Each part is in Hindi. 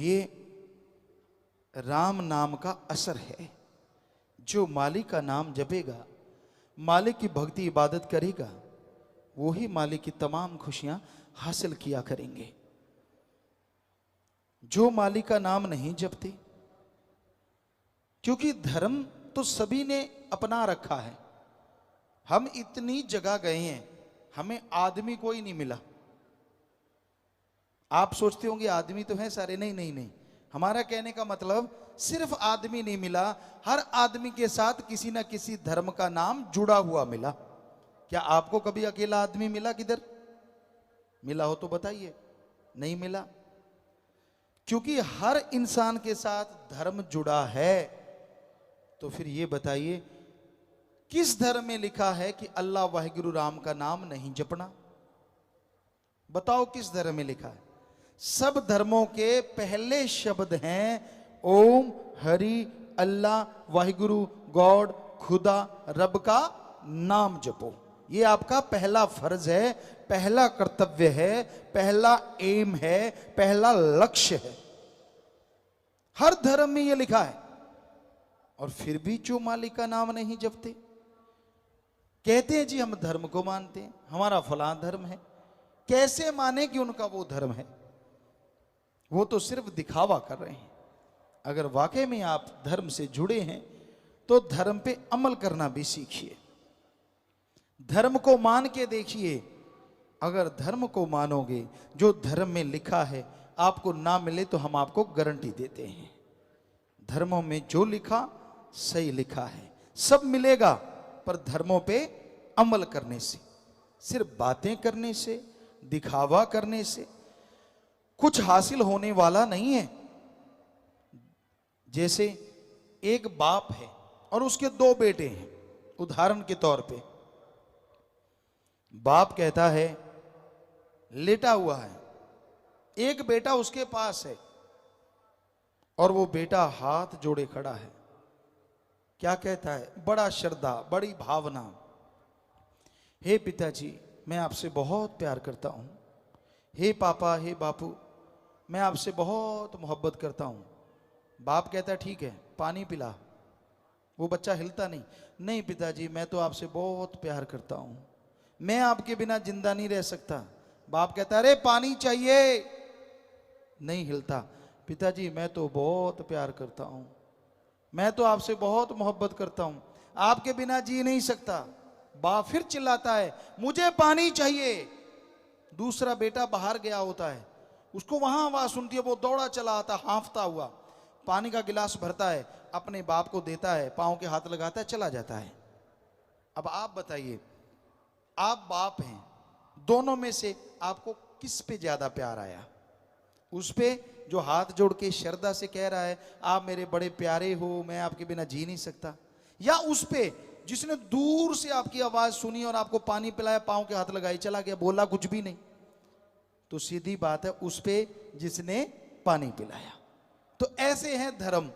ये राम नाम का असर है। जो मालिक का नाम जपेगा, मालिक की भक्ति इबादत करेगा, वो ही मालिक की तमाम खुशियां हासिल किया करेंगे। जो मालिक का नाम नहीं जपते, क्योंकि धर्म तो सभी ने अपना रखा है। हम इतनी जगह गए हैं, हमें आदमी कोई नहीं मिला। आप सोचते होंगे आदमी तो हैं सारे, नहीं नहीं नहीं। हमारा कहने का मतलब सिर्फ आदमी नहीं मिला, हर आदमी के साथ किसी ना किसी धर्म का नाम जुड़ा हुआ मिला। क्या आपको कभी अकेला आदमी मिला किधर? मिला हो तो बताइए। नहीं मिला, क्योंकि हर इंसान के साथ धर्म जुड़ा है। तो फिर ये बताइए, किस धर्म में लिखा है कि अल्लाह वाहिगुरु राम का नाम नहीं जपना? बताओ किस धर्म में लिखा है? सब धर्मों के पहले शब्द हैं ओम, हरि, अल्लाह, वाहिगुरु, गॉड, खुदा, रब का नाम जपो। ये आपका पहला फर्ज है, पहला कर्तव्य है, पहला एम है, पहला लक्ष्य है। हर धर्म में ये लिखा है। और फिर भी जो मालिक का नाम नहीं जपते, कहते हैं जी हम धर्म को मानते हैं, हमारा फलां धर्म है। कैसे माने कि उनका वो धर्म है? वो तो सिर्फ दिखावा कर रहे हैं। अगर वाकई में आप धर्म से जुड़े हैं तो धर्म पे अमल करना भी सीखिए, धर्म को मान के देखिए। अगर धर्म को मानोगे, जो धर्म में लिखा है आपको ना मिले तो हम आपको गारंटी देते हैं, धर्मों में जो लिखा सही लिखा है, सब मिलेगा। पर धर्मों पे अमल करने से, सिर्फ बातें करने से, दिखावा करने से कुछ हासिल होने वाला नहीं है। जैसे एक बाप है और उसके दो बेटे हैं। उदाहरण के तौर पे बाप कहता है, लेटा हुआ है, एक बेटा उसके पास है और वो बेटा हाथ जोड़े खड़ा है। क्या कहता है? बड़ा श्रद्धा, बड़ी भावना, हे पिताजी मैं आपसे बहुत प्यार करता हूं, हे पापा, हे बापू मैं आपसे बहुत मोहब्बत करता हूं। बाप कहता है ठीक है पानी पिला। वो बच्चा हिलता नहीं, नहीं पिताजी मैं तो आपसे बहुत प्यार करता हूं, मैं आपके बिना जिंदा नहीं रह सकता। बाप कहता है अरे पानी चाहिए, नहीं हिलता। पिताजी मैं तो बहुत प्यार करता हूं, मैं तो आपसे बहुत मोहब्बत करता हूं, आपके बिना जी नहीं सकता। बाप फिर चिल्लाता है मुझे पानी चाहिए। दूसरा बेटा बाहर गया होता है, उसको वहां आवाज सुनती है, वो दौड़ा चला आता हांफता हुआ, पानी का गिलास भरता है, अपने बाप को देता है, पांव के हाथ लगाता है, चला जाता है। अब आप बताइए, आप बाप हैं, दोनों में से आपको किस पे ज्यादा प्यार आया? उस पे जो हाथ जोड़ के श्रद्धा से कह रहा है आप मेरे बड़े प्यारे हो, मैं आपके बिना जी नहीं सकता, या उस पे जिसने दूर से आपकी आवाज सुनी और आपको पानी पिलाया, पांव के हाथ लगाए, चला गया, बोला कुछ भी नहीं? तो सीधी बात है उस पे जिसने पानी पिलाया। तो ऐसे हैं धर्म।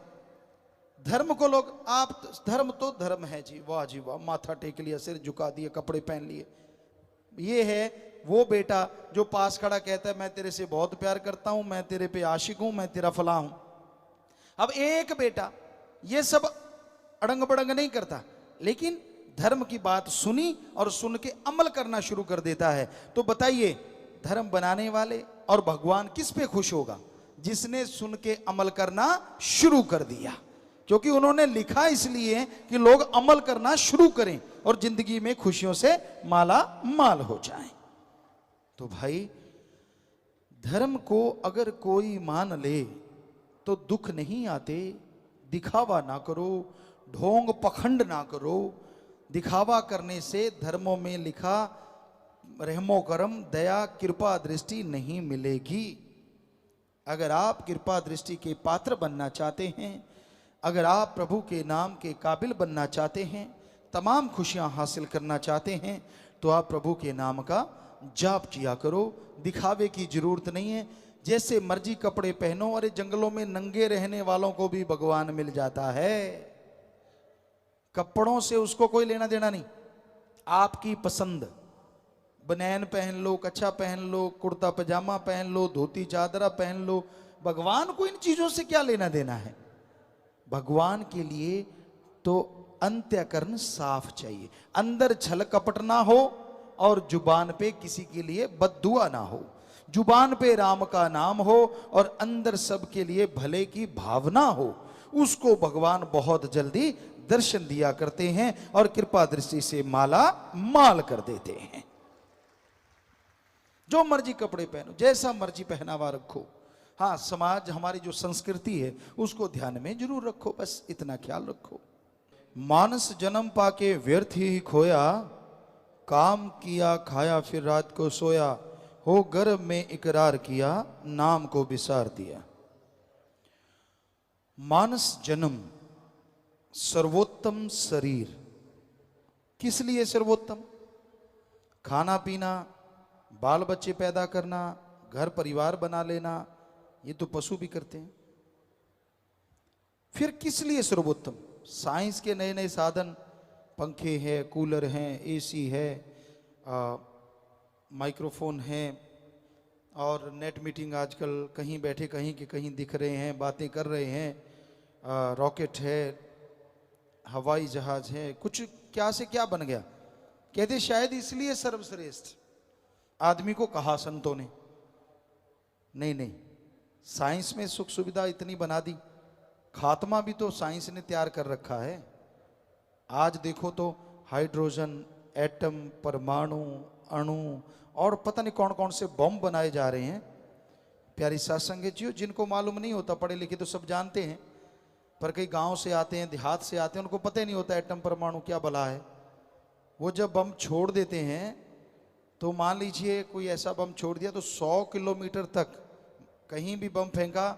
धर्म को लोग, आप धर्म तो धर्म है जी, वाह जी वाह, माथा टेक लिया, सिर झुका दिए, कपड़े पहन लिए। ये है वो बेटा जो पास खड़ा कहता है मैं तेरे से बहुत प्यार करता हूं, मैं तेरे पे आशिक हूं, मैं तेरा फला हूं। अब एक बेटा ये सब अड़ंग बड़ंग नहीं करता, लेकिन धर्म की बात सुनी और सुन के अमल करना शुरू कर देता है। तो बताइए धर्म बनाने वाले और भगवान किस पे खुश होगा? जिसने सुन के अमल करना शुरू कर दिया, क्योंकि उन्होंने लिखा इसलिए कि लोग अमल करना शुरू करें और जिंदगी में खुशियों से माला माल हो जाएं। तो भाई धर्म को अगर कोई मान ले तो दुख नहीं आते। दिखावा ना करो, ढोंग पखंड ना करो। दिखावा करने से धर्मों में लिखा रहमो करम, दया, कृपा दृष्टि नहीं मिलेगी। अगर आप कृपा दृष्टि के पात्र बनना चाहते हैं, अगर आप प्रभु के नाम के काबिल बनना चाहते हैं, तमाम खुशियां हासिल करना चाहते हैं, तो आप प्रभु के नाम का जाप किया करो। दिखावे की जरूरत नहीं है। जैसे मर्जी कपड़े पहनो, अरे जंगलों में नंगे रहने वालों को भी भगवान मिल जाता है। कपड़ों से उसको कोई लेना देना नहीं। आपकी पसंद, बनैन पहन लो, कच्छा पहन लो, कुर्ता पजामा पहन लो, धोती चादरा पहन लो, भगवान को इन चीजों से क्या लेना देना है? भगवान के लिए तो अंत्यकरण साफ चाहिए, अंदर छल कपट ना हो और जुबान पे किसी के लिए बद्दुआ ना हो। जुबान पे राम का नाम हो और अंदर सबके लिए भले की भावना हो, उसको भगवान बहुत जल्दी दर्शन दिया करते हैं और कृपा दृष्टि से माला माल कर देते हैं। जो मर्जी कपड़े पहनो, जैसा मर्जी पहनावा रखो, हाँ समाज हमारी जो संस्कृति है उसको ध्यान में जरूर रखो, बस इतना ख्याल रखो। मानस जन्म पाके व्यर्थ ही खोया, काम किया खाया फिर रात को सोया, हो गर्भ में इकरार किया नाम को बिसार दिया। मानस जन्म, सर्वोत्तम शरीर, किस लिए सर्वोत्तम? खाना पीना, बाल बच्चे पैदा करना, घर परिवार बना लेना, ये तो पशु भी करते हैं। फिर किस लिए सर्वोत्तम? साइंस के नए नए साधन, पंखे हैं, कूलर हैं, एसी है, माइक्रोफोन है, और नेट मीटिंग आजकल कहीं बैठे कहीं के कहीं दिख रहे हैं, बातें कर रहे हैं, रॉकेट है, हवाई जहाज है, कुछ क्या से क्या बन गया। कहते शायद इसलिए सर्वश्रेष्ठ आदमी को कहा संतों ने। नहीं नहीं, साइंस में सुख सुविधा इतनी बना दी, खात्मा भी तो साइंस ने तैयार कर रखा है। आज देखो तो हाइड्रोजन, एटम, परमाणु, अणु और पता नहीं कौन कौन से बम बनाए जा रहे हैं। प्यारी सत्संग जी, जिनको मालूम नहीं होता, पढ़े लिखे तो सब जानते हैं, पर कई गांव से आते हैं, देहात से आते हैं, उनको पता ही नहीं होता एटम परमाणु क्या भला है। वो जब बम छोड़ देते हैं तो मान लीजिए कोई ऐसा बम छोड़ दिया तो 100 किलोमीटर तक, कहीं भी बम फेंका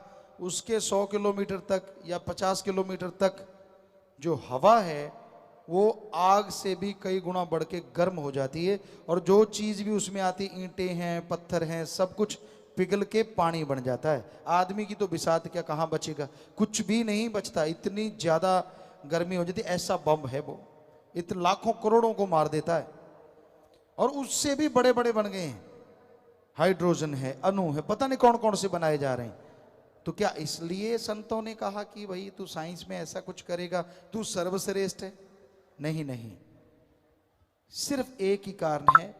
उसके 100 किलोमीटर तक या 50 किलोमीटर तक जो हवा है वो आग से भी कई गुना बढ़ के गर्म हो जाती है, और जो चीज़ भी उसमें आती, ईंटें हैं, पत्थर हैं, सब कुछ पिघल के पानी बन जाता है। आदमी की तो बिसात क्या, कहाँ बचेगा? कुछ भी नहीं बचता, इतनी ज़्यादा गर्मी हो जाती। ऐसा बम है वो, इतने लाखों करोड़ों को मार देता है, और उससे भी बड़े बड़े बन गए हैं। हाइड्रोजन है, अणु है, पता नहीं कौन कौन से बनाए जा रहे हैं। तो क्या इसलिए संतों ने कहा कि भाई तू साइंस में ऐसा कुछ करेगा तू सर्वश्रेष्ठ है? नहीं नहीं, सिर्फ एक ही कारण है।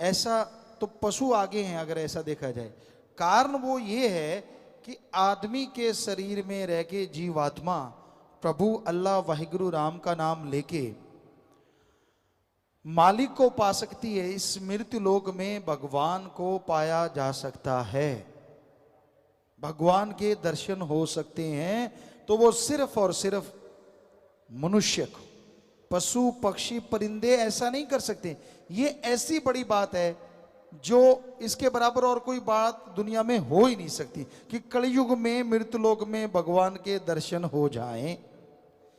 ऐसा तो पशु आगे हैं अगर ऐसा देखा जाए। कारण वो ये है कि आदमी के शरीर में रह के जीवात्मा प्रभु अल्लाह वाहिगुरु राम का नाम लेके मालिक को पा सकती है। इस मृत्यु लोक में भगवान को पाया जा सकता है, भगवान के दर्शन हो सकते हैं, तो वो सिर्फ और सिर्फ मनुष्य को, पशु पक्षी परिंदे ऐसा नहीं कर सकते। ये ऐसी बड़ी बात है जो इसके बराबर और कोई बात दुनिया में हो ही नहीं सकती कि कलयुग में मृत्युलोक में भगवान के दर्शन हो जाएं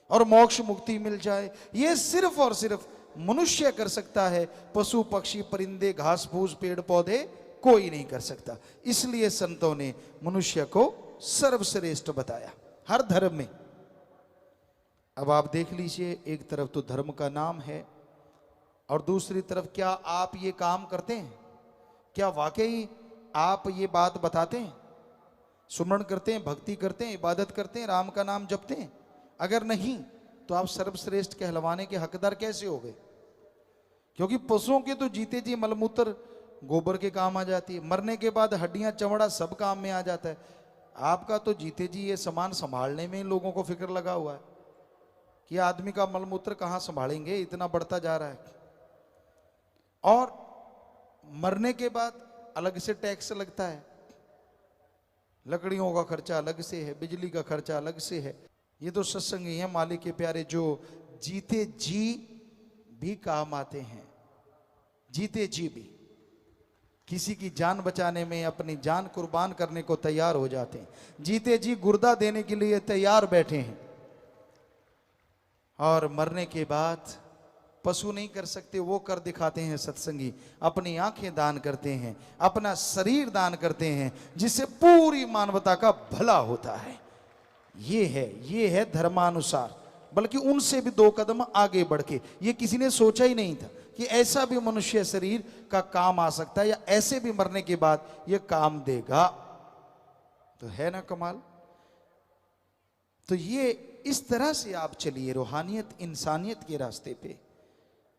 और मोक्ष मुक्ति मिल जाए। ये सिर्फ और सिर्फ मनुष्य कर सकता है, पशु पक्षी परिंदे घास फूस पेड़ पौधे कोई नहीं कर सकता। इसलिए संतों ने मनुष्य को सर्वश्रेष्ठ बताया हर धर्म में। अब आप देख लीजिए, एक तरफ तो धर्म का नाम है और दूसरी तरफ क्या आप ये काम करते हैं? क्या वाकई आप ये बात बताते हैं, सुमरण करते हैं, भक्ति करते हैं, इबादत करते हैं, राम का नाम जपते हैं? अगर नहीं तो आप सर्वश्रेष्ठ कहलवाने के हकदार कैसे हो गए? क्योंकि पशुओं के तो जीते जी मलमूत्र गोबर के काम आ जाती है, मरने के बाद हड्डियां चमड़ा सब काम में आ जाता है। आपका तो जीते जी ये सामान संभालने में ही लोगों को फिक्र लगा हुआ है कि आदमी का मलमूत्र कहाँ संभालेंगे, इतना बढ़ता जा रहा है। और मरने के बाद अलग से टैक्स लगता है, लकड़ियों का खर्चा अलग से है, बिजली का खर्चा अलग से है। ये तो सत्संगी हैं मालिक के प्यारे, जो जीते जी भी काम आते हैं, जीते जी भी किसी की जान बचाने में अपनी जान कुर्बान करने को तैयार हो जाते हैं, जीते जी गुर्दा देने के लिए तैयार बैठे हैं। और मरने के बाद पशु नहीं कर सकते, वो कर दिखाते हैं सत्संगी, अपनी आंखें दान करते हैं, अपना शरीर दान करते हैं, जिससे पूरी मानवता का भला होता है। ये है धर्मानुसार, बल्कि उनसे भी 2 कदम आगे बढ़ के। ये किसी ने सोचा ही नहीं था कि ऐसा भी मनुष्य शरीर का काम आ सकता है, या ऐसे भी मरने के बाद ये काम देगा। तो है ना कमाल। तो ये इस तरह से आप चलिए रूहानियत इंसानियत के रास्ते पे,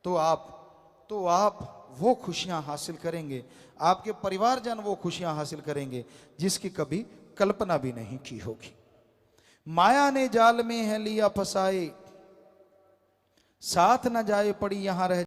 तो आप वो खुशियां हासिल करेंगे, आपके परिवारजन वो खुशियां हासिल करेंगे जिसकी कभी कल्पना भी नहीं की होगी। माया ने जाल में है लिया फसाए, साथ न जाए पड़ी यहां रह